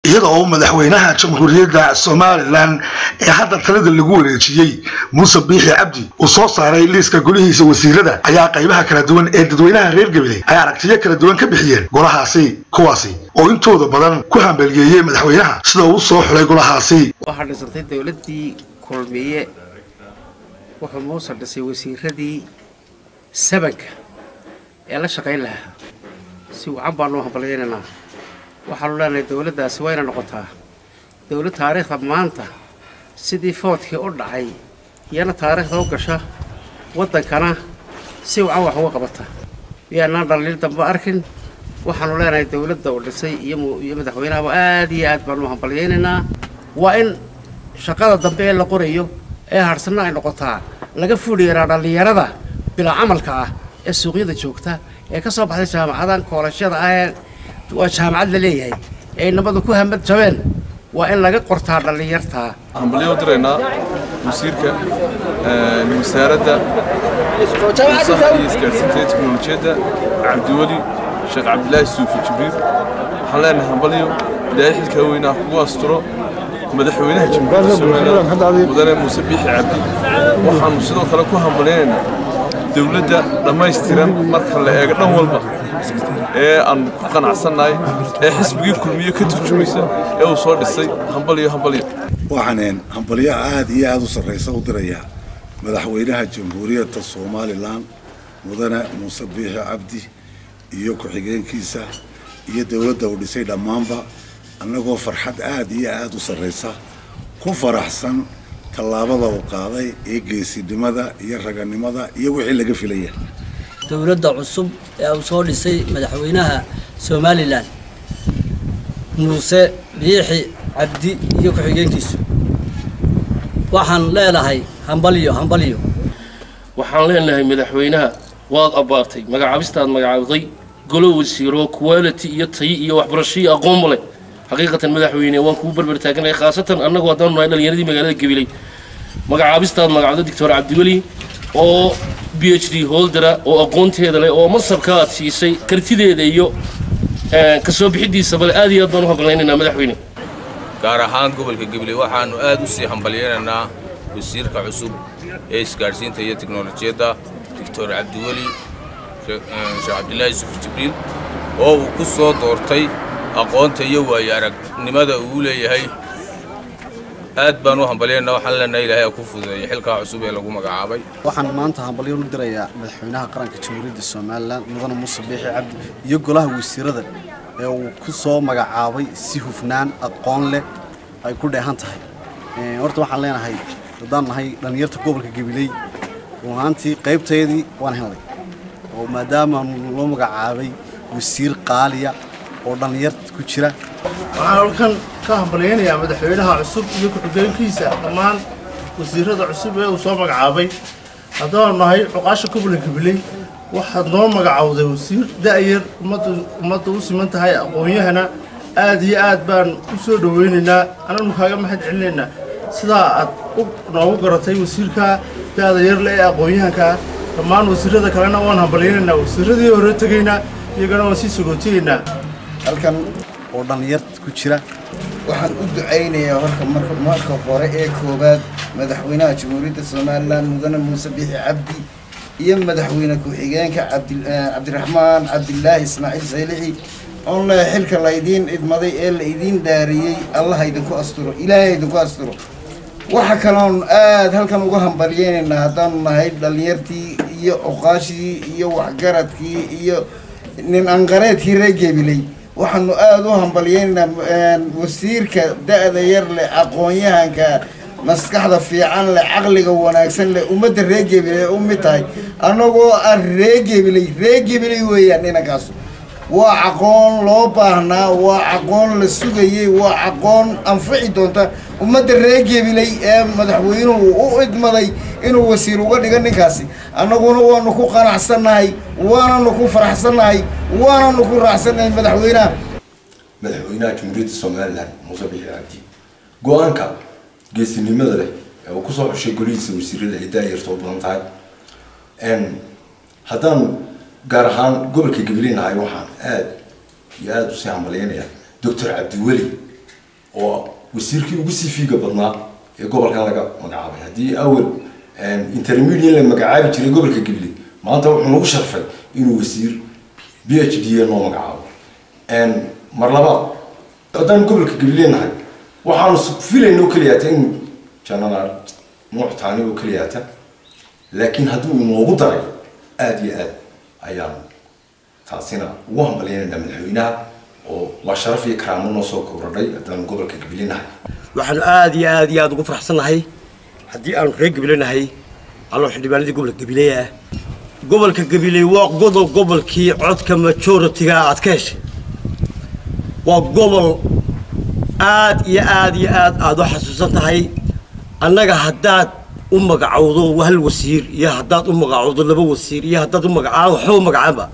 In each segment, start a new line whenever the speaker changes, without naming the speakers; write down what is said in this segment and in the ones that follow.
iyada oo madaxweynaha jamhuuriyadda Soomaaliland ee hadda talada lagu wareejiyay Muuse Biixi Cabdi uu soo saaray liiska golihiisa wasiirada ayaa qaybaha kala duwan ee dadweynaha reer Gabiley ay aragtiyo kala duwan ka bixiyeen golahaasi kuwaasi oo intooda badan ku hambalyeeyay madaxweynaha sida uu soo xulay golahaasi
waxaa dhisantay dawladii kulmiye wuxuu Muuse dhisay wasiiradii sabanka ee la shaqeyn lahaa si uu cambaan loo hambalyeynaa waxaan leenahay dawladdaasi wayna noqotaa dawlad taariikhda maanta sidii foodkii u dhacay iyana taariikhda u gasha wadankana si uu wax uga qabata iyana dhaliil dambe arkin waxaan leenahay dawladda u dhisay iyo madaxweynaha aad iyo aad baan u hambalyeynaa waa in shaqada dambe ee la qorayo ee harsanna ay noqotaa laga fuuliyaa dhalinyarada bila camalka ah ee suuqyada joogta ee ka soo baxday jaamacadan koolashada ah waa jaamacad la leeyahay ee nabadu ku hamad jabeen waa in laga qortaa dhalinyarta
hambalyo direynaa wasiirka wasaaradda isgaarsiinta teknolojiyadda Cabdiweli Sheekh Cabdilaahi Suufi Jibriil waxaan leenahay hambalyo ilaahay xilka weynaa kugu asturo madaxweynaha jamhuuriyadda Soomaaliland mudane Muuse Biixi Cabdi waxaanu sidoo kale ku hambalyeynaa dawladda dhammaystiran marka la eego dhan walba ee aan ku qanacsanahay ee xisbigii kulmiye ka turjumaysa ee uu soo dhisay hambalyo
waxaan hambalyo aad iyo aad u sareysa u diraya madaxweynaha jamhuuriyadda Soomaaliland mudane Muuse Biixi Cabdi iyo ku-xigeenkiisa iyo dawladda uu dhisay dhammaanba annagoo farxad aad iyo aad u sareysa ku faraxsan tallaabada uu qaaday ee geesinimada iyo raganimada iyo wixii laga filayay
dawladda cusub ee uu soo dhisay madaxweynaha Soomaaliland Muuse Biixi Cabdi iyo ku-xigeenkiisa waxaan leenahay hambalyo
waxaan leenahay madaxweynaha waad abaartay magacaabistaad magacaabiday golo wasiiro quality iyo tay iyo waxbarasho aqoon leh xaqiiqatan madaxweyne waan ku barbar taaganahay khaasatan annagu hadaan nahay dhalinyaradii magaalada Gabiley magacaabistaad magacaabiday Dr. Cabdiweli oo PhD holder oo aqoonteeda leh oo masarka aad siisay kartideeda iyo ka soo bixidiisa bal aad iyo aad baan u hambalyeynaa madaxweyne
gaar ahaan gobolka Gabiley waxaanu aad u sii hambalyeynaa wasiirka cusub ee isgaarsiinta iyo teknolojiyadda Dr. Cabdiweli Sheekh Cabdilaahi Suufi Jibriil oo uu ku soo doortay aqoonta iyo waayo-aragnimada uu leeyahay aad baan u hambalyeynaa waxaan leenahay ilaahay ku fududeeyay xilka cusub ee lagu magacaabay
waxaan maanta hambalyo u dirayaa madaxweynaha qaranka jamhuuriyadda Soomaaliland mudane Muuse Biixi Cabdi iyo golaha wasiirada ee uu ku soo magacaabay si hufnaan aqoon leh ay ku dheehan tahay horta waxaan leenahay dadaan nahay dhalinyarta gobolka Gabiley ruuxantii qaybteedii waan helay oo maadaama loo magacaabay wasiir qaaliya oo dhalinyarta ku jira
waxaan halkan ka hambalyeynaa madaxweynaha cusub iyo ku-xigeenkiisa dhammaan wasiirada cusub ee uu soo magacaabay haddaan nahay cuqaasha gobolka Gabiley waxaad noo magacawday wasiir da'yar ummadda u siman tahay aqoonyahana aad iyo aad baan u soo dhaweynaynaa ananu kaaga mahad celinaynaa sidaa aad noogu garatay wasiirka da'da yar leh ee aqoonyahanka dhammaan wasiirada kalena waan hambalyeynaa wasiiradii hore tagaynaa iyagana waan sii sagootiyeynaa
halkan oo dhalinyarta ku jira
waxaan u duceynayaa marka hore ee koobaad madaxweynaha jamhuuriyadda Soomaaliland mudane Muuse Biixi Cabdi iyo madaxweyne ku-xigeenka Cabdiraxmaan Cabdilaahi Ismaaciil Saylixi oo la xilka la idin idmaday ee la idin daariyay Allah idinku asturo ilaahay idinku asturo waxa kaloon aad halkan uga hambalyeynaa haddaan nahay dhalinyartii iyo oqaashii iyo waxgaradkii iyo nin anqareedkii reer Gabiley waxaanu aad u hambalyeynaa wasiirka da'da yar leh aqoonyahanka maskaxda fiican leh caqliga wanaagsan leh ummadda reer Gabiley u mid tahay anagoo reer Gabiley weeyaan inankaas waa aqoon loo baahnaa waa aqoon la sugayay waa aqoon anfici doonta ummadda reer Gabiley ee madaxweynuhu u idmaday inuu wasiir uga dhigo ninkaasi annaguna waanu ku qanacsanahay waanu ku faraxsanahay waanu ku raacsanahay madaxweynaha
jamhuuriyadda Soomaaliland Muuse Biixi Cabdi go'aanka geesinimada leh ee uu ku soo xushay golihiisa wasiirada ee daayirta u badan tahay haddaan gaar ahaan gobolka Gabiley nahay waxaan aad iyo aad u sii hambalyeynaa Dr. Cabdiweli oo wasiirkii ugu sii fiiga badnaa ee gobolkan laga magacaabay haddii awal intermediate la magacaabi jiray gobolka Gabiley maanta wuxuu nagu sharfay inuu wasiir PhD noo magacaabo mar labaad haddaan gobolka Gabiley nahay waxaanu filaynaa kaliya in janana muxtaani oo kaliya laakiin hadduu noogu daray aad iyo aad ayaan taasina ugu hambalyeynaa madaxweynaha oo waa sharaf iyo karaamo noo soo kordhay haddaan gobolka Gabiley nahay
waxaan aad iyo aad ugu faraxsanahay haddii aan reer Gabiley nahay allo xildhibaanadii gobolka Gabiley gobolka Gabiley waa gobolkii codka majority-ga aad ka heshay waa gobol aad iyo aad u xasuusan tahay annaga haddaad u magacawdo hal wasiir iyo haddaad u magacawdo laba wasiir iyo haddaad u magacaan waxba magacaanba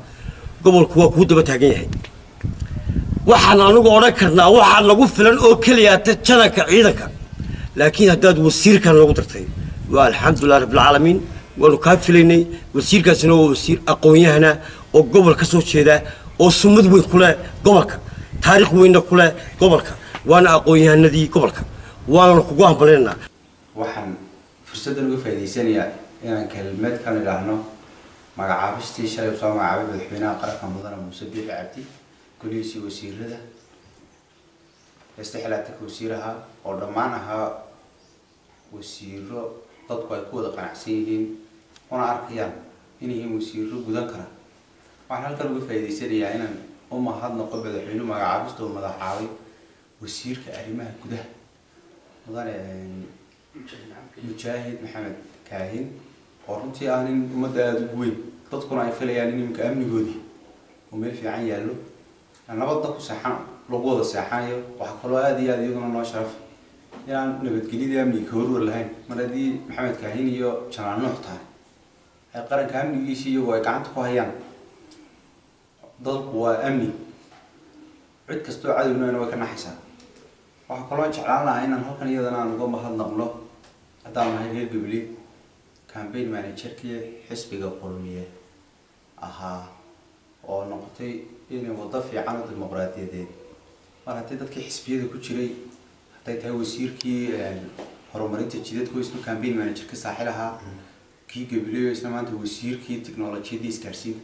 gobolku waa ku daba taagan yahay waxaan anigu oran karnaa waxaan lagu filan oo kaliya janaka ciidanka laakiin haddaad wasiirkan lagu dartay waa alxamdulillah rabbil caalamiin waanu ka filaynay wasiirkaasina waa wasiir aqoon-yahana oo gobol ka soo jeeda oo sumad weyn ku leh gobolka taariikh weyn ku leh gobolka waana aqoon-yahanadii gobolka waana kugu hambalyeynaa
waxaan fursadan uga faa'iideysanayaa inaan kelmad ka idhaahno magacaabistii shalay soo magacaabay madaxweynaha qaranka mudane Muuse Biixi Cabdi golihiisa wasiirada استحلالتك وسيرها أو ضمانها وسيرة تطبع كود قناعسين وأنا أركيان إني وسيرة جدا كرا وأنا هل كانوا بفايدة سريعة إن هذا نقبل الحين ما عابسته وما ضحاوي وسير كأريمة كده مثلا مجاهد محمد كاهن ورنتي أنا مدة دوين تذكر عن فلي يعني مكأمن جودي ومل في عين يالو أنا بضحك سحان لقوة السحاية وحكلوا هذه يدنا نشرف يعني نبت جديد أمني كورو ولا هين مرة محمد كاهن يو كان نحطها القرن كأمني يشي ويقعد قهيان ضل وأمني عد كستوع عدو إنه وكان حساب وحكلوا شعلنا هنا هالكن يدنا نقوم بهذا نقله أدام هاي غير قبلي كامبين مانجر كي حسب قومية أها أو نقطة إنه وظف عمل الديمقراطية دي أنا تقدر كي حسبيه كوتشري حتى يتهوسير كي هرمريت الجديد كويس إنه كامبين مانجر كساحلها كي قبلي إسمه أنت وسير كي تكنولوجيا دي سكارسين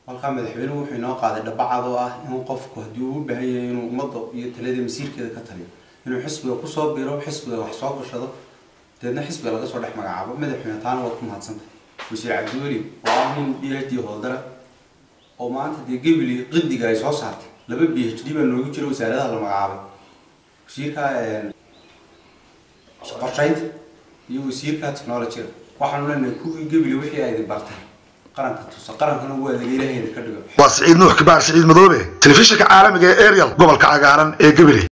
والخام مدحونه وحنا قاعد بعضه إنه قف كهدوه بهي إنه مضى يتلادي مسير كذا كتري إنه حسب وقصاب بيرو حسب وحصاب وشذا تدنا حسب ولا قصور رح مجعبه مدحونه ثاني وقت ما هتصنت وسير عبدولي وعامل بيهدي هالدرا وما أنت دي قبلي قدي جاي صارت لبي بيهدي من نوجي كيلو سعره على مجعبه وسير كا قرشيد يوسير كا تكنولوجيا وحنا لنا كوي قبلي وحي هذه برته
وسعيد نوح كبار سعيد مدوبي تلفزيون عالمي اريال قبل كعقارن اي قبلي